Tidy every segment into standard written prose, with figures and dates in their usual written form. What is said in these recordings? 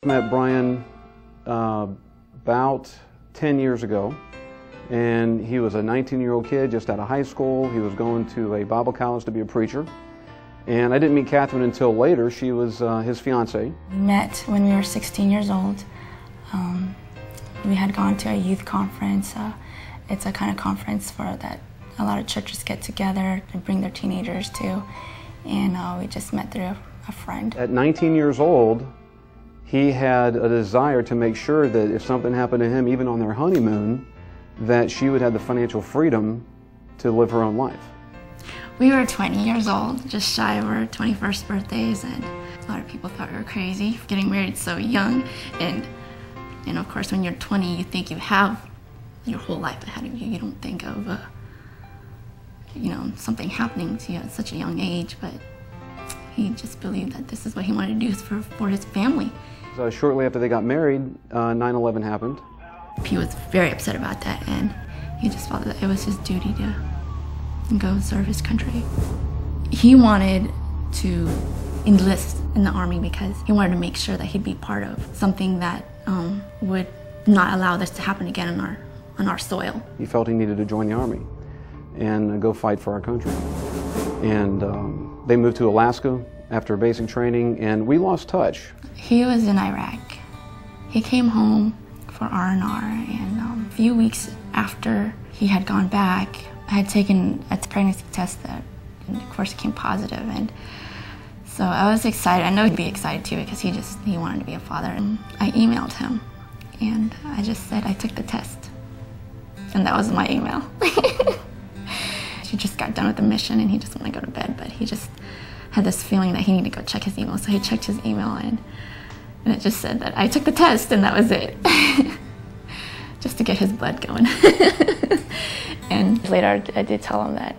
Met Brian about 10 years ago, and he was a 19-year-old kid just out of high school. He was going to a Bible college to be a preacher. And I didn't meet Catherine until later. She was his fiancée. We met when we were 16 years old. We had gone to a youth conference. It's a kind of conference that a lot of churches get together and bring their teenagers to. And we just met through a friend. At 19 years old, he had a desire to make sure that if something happened to him, even on their honeymoon, that she would have the financial freedom to live her own life. We were 20 years old, just shy of our 21st birthdays, and a lot of people thought we were crazy, getting married so young. And of course, when you're 20, you think you have your whole life ahead of you. You don't think of, something happening to you at such a young age, but he just believed that this is what he wanted to do for his family. So shortly after they got married, 9/11 happened. He was very upset about that, and he just felt that it was his duty to go serve his country. He wanted to enlist in the Army because he wanted to make sure that he'd be part of something that would not allow this to happen again on our soil. He felt he needed to join the Army and go fight for our country. And they moved to Alaska after basic training, and we lost touch. He was in Iraq. He came home for R&R, and a few weeks after he had gone back, I had taken a pregnancy test and of course it came positive, and so I was excited. I know he'd be excited too because he wanted to be a father. And I emailed him, and I just said I took the test, and that was my email. He just got done with the mission and he just wanted to go to bed, but he just had this feeling that he needed to go check his email, so he checked his email, and it just said that I took the test, and that was it. Just to get his blood going. And later I did tell him that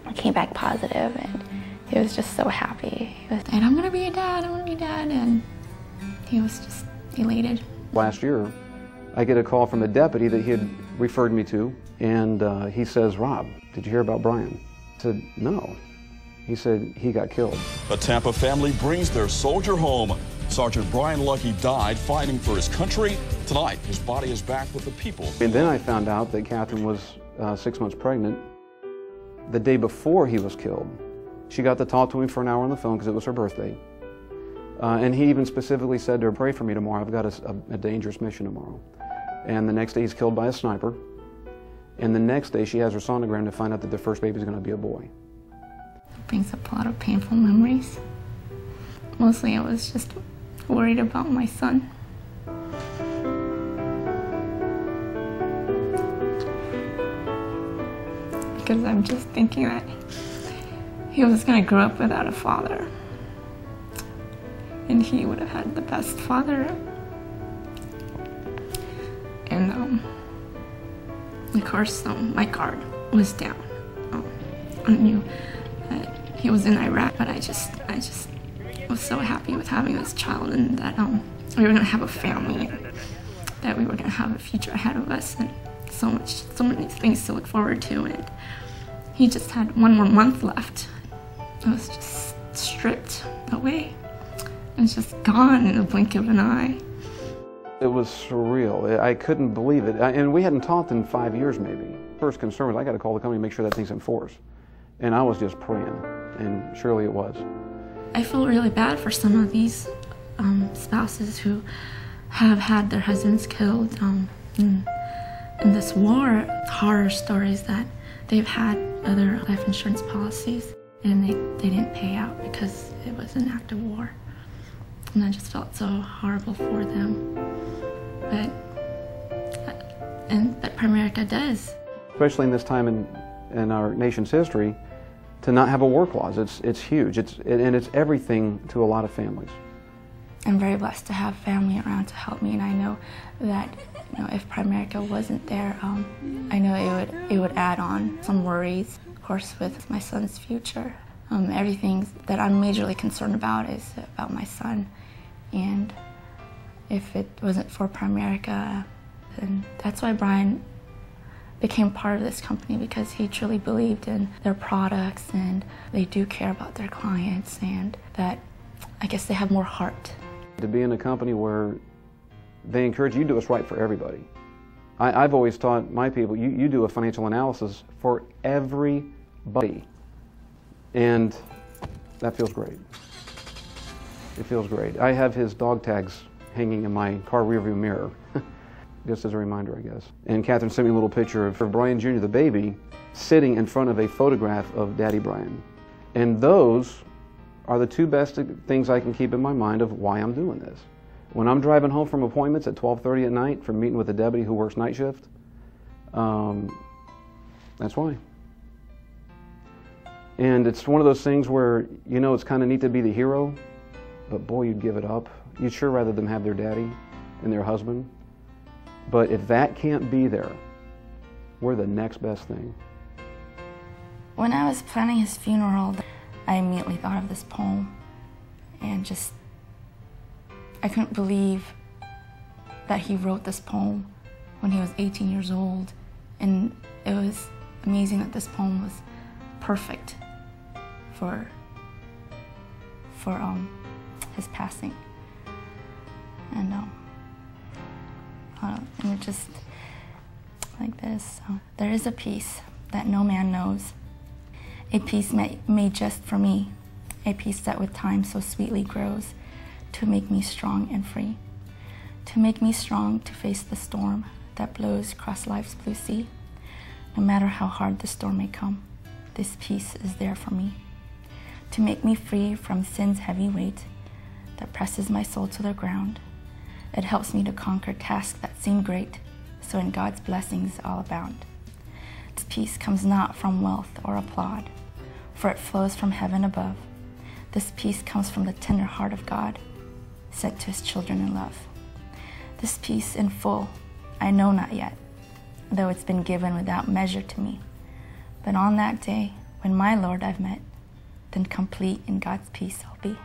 I came back positive, and he was just so happy. He was, and I'm gonna be a dad, I'm gonna be a dad, and he was just elated. Last year, I get a call from the deputy that he had referred me to, and he says, "Rob, did you hear about Brian?" I said, "No." He said, "He got killed." A Tampa family brings their soldier home. Sergeant Brian Lucky died fighting for his country. Tonight, his body is back with the people. And then I found out that Catherine was 6 months pregnant. The day before he was killed, she got to talk to him for an hour on the phone because it was her birthday. And he even specifically said to her, "Pray for me tomorrow. I've got a dangerous mission tomorrow." And the next day he's killed by a sniper. And the next day she has her sonogram to find out that their first baby is going to be a boy. It brings up a lot of painful memories. Mostly I was just worried about my son. Because I'm just thinking that he was going to grow up without a father. And he would have had the best father. And of course, my guard was down. I knew that he was in Iraq, but I just was so happy with having this child, and that we were going to have a family, and that we were going to have a future ahead of us, and so many things to look forward to. And he just had one more month left. It was just stripped away. It's just gone in the blink of an eye. It was surreal. I couldn't believe it. And we hadn't talked in 5 years maybe. First concern was I got to call the company and make sure that thing's enforced. And I was just praying, and surely it was. I feel really bad for some of these spouses who have had their husbands killed in this war. Horror stories that they've had other life insurance policies and they didn't pay out because it was an act of war. And I just felt so horrible for them. But Primerica does. Especially in this time in our nation's history, to not have a war clause. It's huge. And it's everything to a lot of families. I'm very blessed to have family around to help me, and I know that if Primerica wasn't there, I know it would add on some worries, of course, with my son's future. Everything that I'm majorly concerned about is about my son, and if it wasn't for Primerica, then that's why Brian became part of this company, because he truly believed in their products, and they do care about their clients, and that I guess they have more heart. to be in a company where they encourage you to do what's right for everybody. I've always taught my people, you do a financial analysis for everybody. And that feels great. It feels great. I have his dog tags hanging in my car rearview mirror, just as a reminder, I guess. And Catherine sent me a little picture of Brian Jr., the baby, sitting in front of a photograph of Daddy Brian. And those are the two best things I can keep in my mind of why I'm doing this. When I'm driving home from appointments at 12:30 at night from meeting with a deputy who works night shift, that's why. And it's one of those things where, you know, it's kind of neat to be the hero, but boy, you'd give it up. You'd sure rather them have their daddy and their husband. But if that can't be there, we're the next best thing. When I was planning his funeral, I immediately thought of this poem and just, I couldn't believe that he wrote this poem when he was 18 years old. And it was amazing that this poem was perfect for his passing. And it just like this. So, there is a peace that no man knows, a peace made just for me, a peace that with time so sweetly grows, to make me strong and free, to make me strong to face the storm that blows across life's blue sea. No matter how hard the storm may come, this peace is there for me, to make me free from sin's heavy weight that presses my soul to the ground. It helps me to conquer tasks that seem great, so in God's blessings all abound. This peace comes not from wealth or applaud, for it flows from heaven above. This peace comes from the tender heart of God, sent to his children in love. This peace in full I know not yet, though it's been given without measure to me. But on that day, when my Lord I've met, then complete in God's peace I'll be.